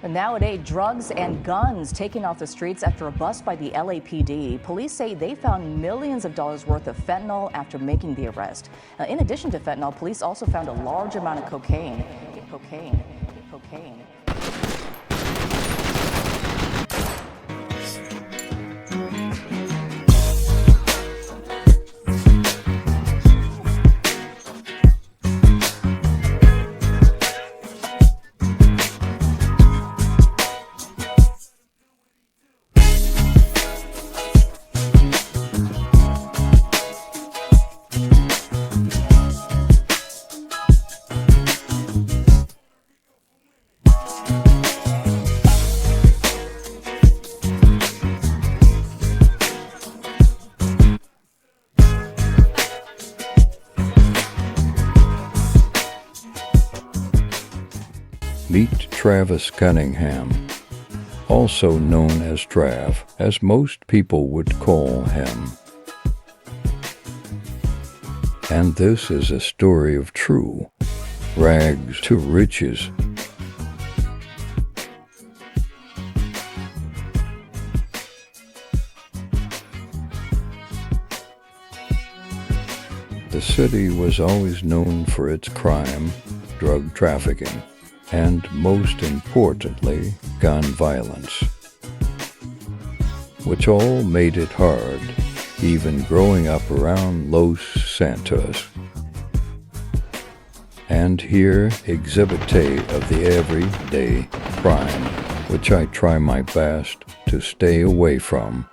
Nowadays, drugs and guns taken off the streets after a bust by the LAPD. Police say they found millions of dollars worth of fentanyl after making the arrest. Now, in addition to fentanyl, police also found a large amount of cocaine. Cocaine. Meet Travis Cunningham, also known as Trav, as most people would call him. And this is a story of true rags to riches. The city was always known for its crime, drug trafficking, and most importantly, gun violence, which all made it hard, even growing up around Los Santos. And here, Exhibit A of the everyday crime, which I try my best to stay away from.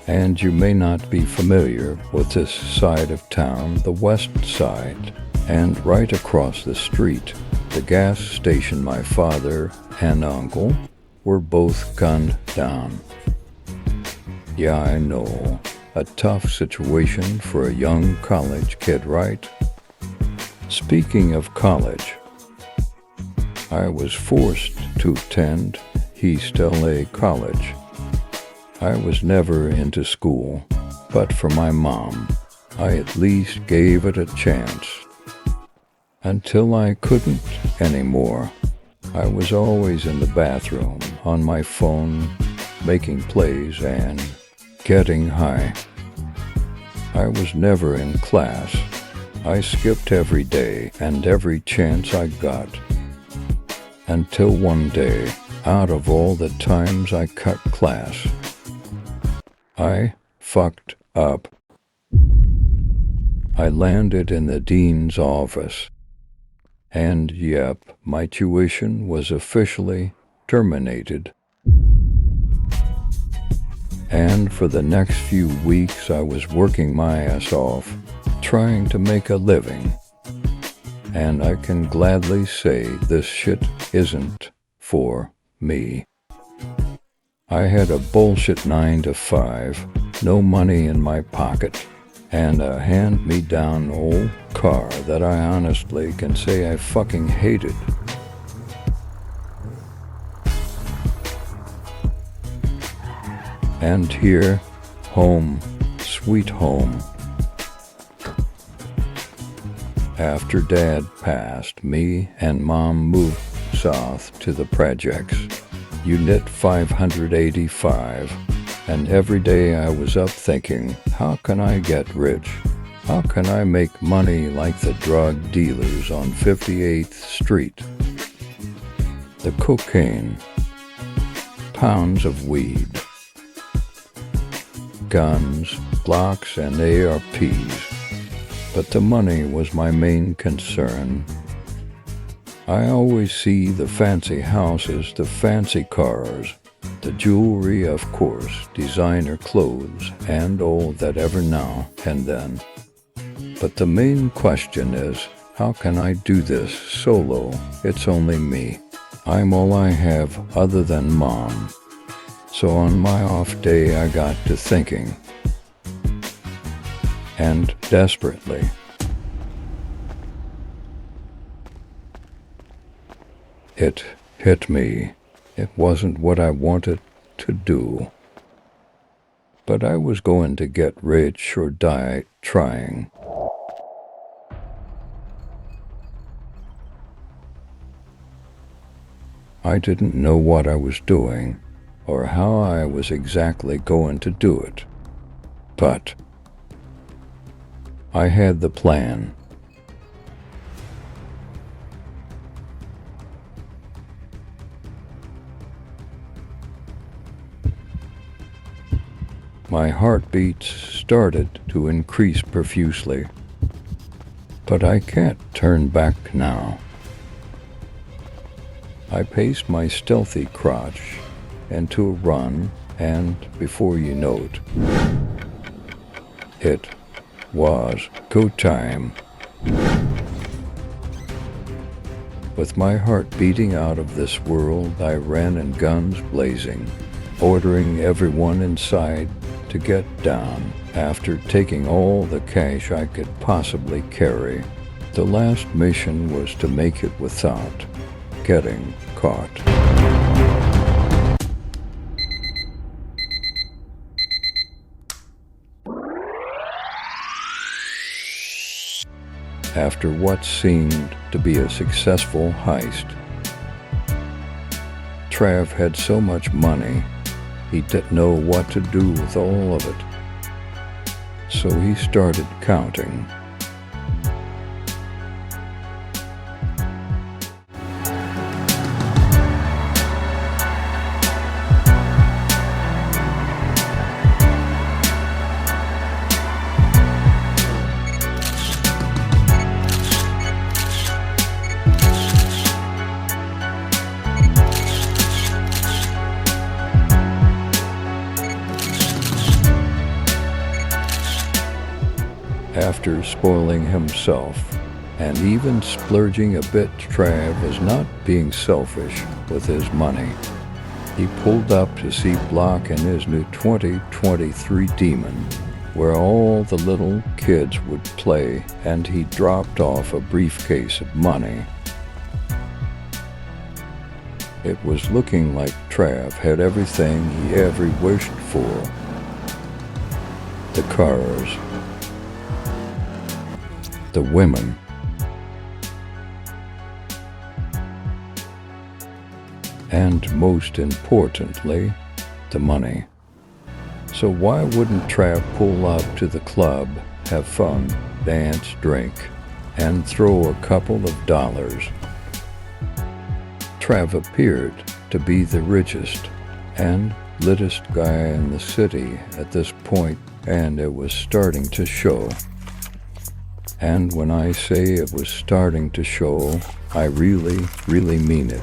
And you may not be familiar with this side of town, the west side, and right across the street, the gas station my father and uncle were both gunned down. Yeah, I know, a tough situation for a young college kid, right? Speaking of college, I was forced to attend East LA College. I was never into school, but for my mom, I at least gave it a chance. Until I couldn't anymore. I was always in the bathroom, on my phone, making plays and getting high. I was never in class. I skipped every day and every chance I got. Until one day, out of all the times I cut class, I fucked up. I landed in the dean's office. And yep, my tuition was officially terminated. And for the next few weeks I was working my ass off, trying to make a living. And I can gladly say this shit isn't for me. I had a bullshit 9 to 5, no money in my pocket, and a hand-me-down old car that I honestly can say I fucking hated. And here, home, sweet home. After Dad passed, me and Mom moved south to the projects, Unit 585. And every day I was up thinking, how can I get rich? How can I make money like the drug dealers on 58th Street? The cocaine, pounds of weed, guns, Glocks, and ARPs. But the money was my main concern. I always see the fancy houses, the fancy cars, the jewelry, of course, designer clothes, and all that ever now and then. But the main question is, how can I do this solo? It's only me. I'm all I have other than Mom. So on my off day I got to thinking. And desperately. It hit me. It wasn't what I wanted to do. But I was going to get rich or die trying. I didn't know what I was doing or how I was exactly going to do it, but I had the plan. My heartbeats started to increase profusely, but I can't turn back now. I paced my stealthy crotch into a run, and before you know it was go time. With my heart beating out of this world, I ran and guns blazing, ordering everyone inside to get down after taking all the cash I could possibly carry. The last mission was to make it without getting caught. After what seemed to be a successful heist, Trav had so much money he didn't know what to do with all of it. So he started counting. After spoiling himself and even splurging a bit, Trav was not being selfish with his money. He pulled up to see Block in his new 2023 Demon, where all the little kids would play, and he dropped off a briefcase of money. It was looking like Trav had everything he ever wished for. The cars, the women, and most importantly, the money. So why wouldn't Trav pull up to the club, have fun, dance, drink, and throw a couple of dollars? Trav appeared to be the richest and littest guy in the city at this point, and it was starting to show. And when I say it was starting to show, I really, really mean it.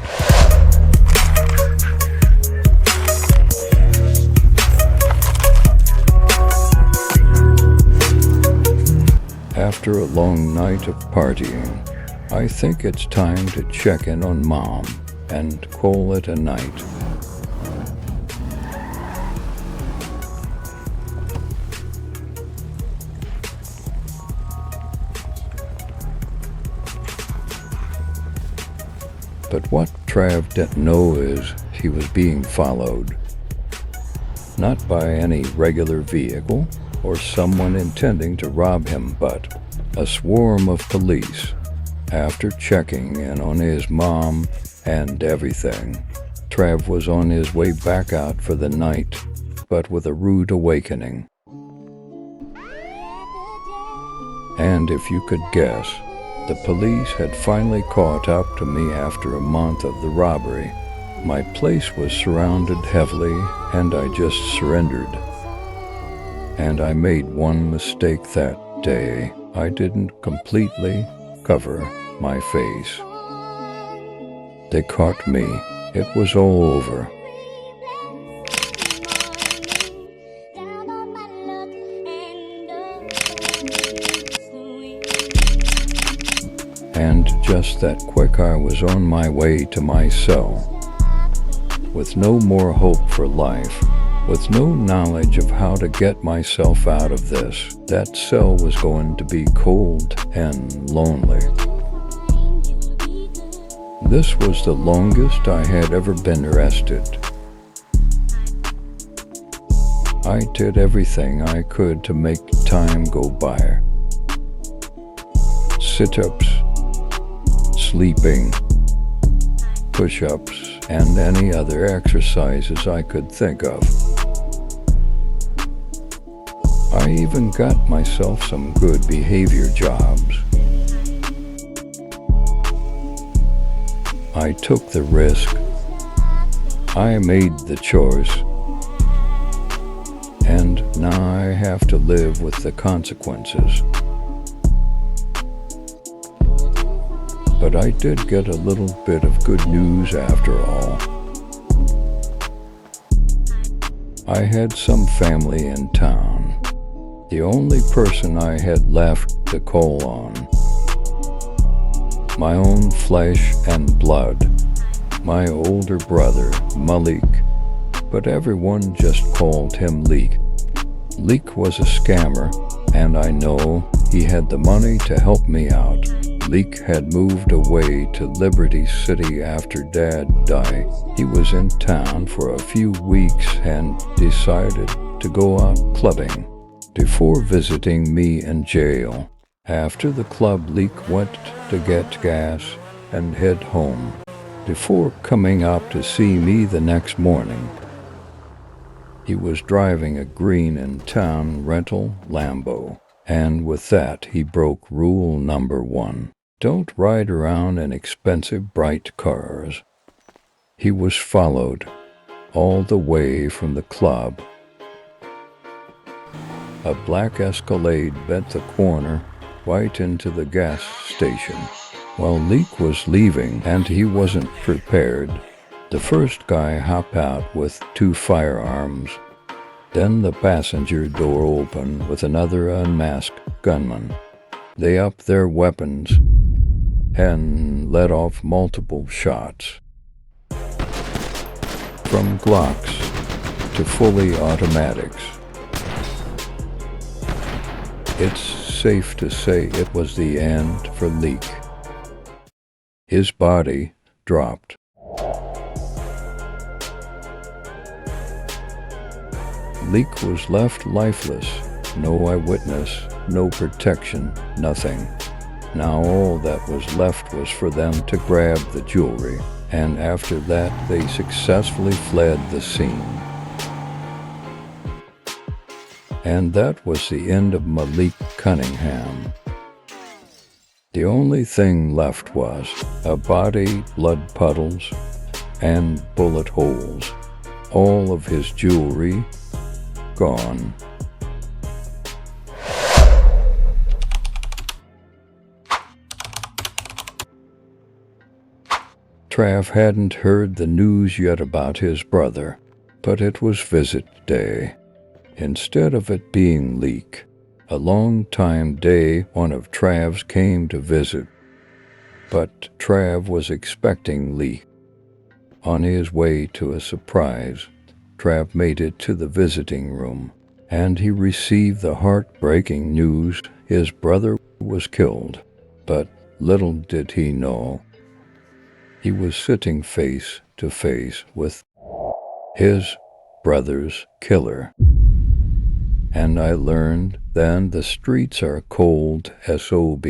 After a long night of partying, I think it's time to check in on Mom and call it a night. But what Trav didn't know is he was being followed. Not by any regular vehicle or someone intending to rob him, but a swarm of police. After checking in on his mom and everything, Trav was on his way back out for the night, but with a rude awakening. And if you could guess, the police had finally caught up to me after a month of the robbery. My place was surrounded heavily, and I just surrendered. And I made one mistake that day. I didn't completely cover my face. They caught me. It was all over. And just that quick I was on my way to my cell. With no more hope for life, with no knowledge of how to get myself out of this, that cell was going to be cold and lonely. This was the longest I had ever been arrested. I did everything I could to make time go by. Sit-ups, sleeping, push-ups, and any other exercises I could think of. I even got myself some good behavior jobs. I took the risk. I made the choice. And now I have to live with the consequences. But I did get a little bit of good news after all. I had some family in town. The only person I had left to call on. My own flesh and blood. My older brother, Malik. But everyone just called him Leek. Leek was a scammer, and I know he had the money to help me out. Leek had moved away to Liberty City after Dad died. He was in town for a few weeks and decided to go out clubbing before visiting me in jail. After the club, Leek went to get gas and head home before coming up to see me the next morning. He was driving a green in-town rental Lambo, and with that he broke rule number 1. Don't ride around in expensive bright cars. He was followed all the way from the club. A black Escalade bent the corner right into the gas station. While Leek was leaving and he wasn't prepared, the first guy hopped out with 2 firearms. Then the passenger door opened with another unmasked gunman. They upped their weapons and let off multiple shots. From Glocks to fully automatics. It's safe to say it was the end for Leek. His body dropped. Leek was left lifeless. No eyewitness, no protection, nothing. Now all that was left was for them to grab the jewelry, and after that they successfully fled the scene. And that was the end of Malik Cunningham. The only thing left was a body, blood puddles, and bullet holes. All of his jewelry gone. Trav hadn't heard the news yet about his brother, but it was visit day. Instead of it being Leek, a long-time day, one of Trav's came to visit. But Trav was expecting Leek. On his way to a surprise, Trav made it to the visiting room, and he received the heartbreaking news his brother was killed. But little did he know, he was sitting face to face with his brother's killer. And I learned then the streets are cold SOB.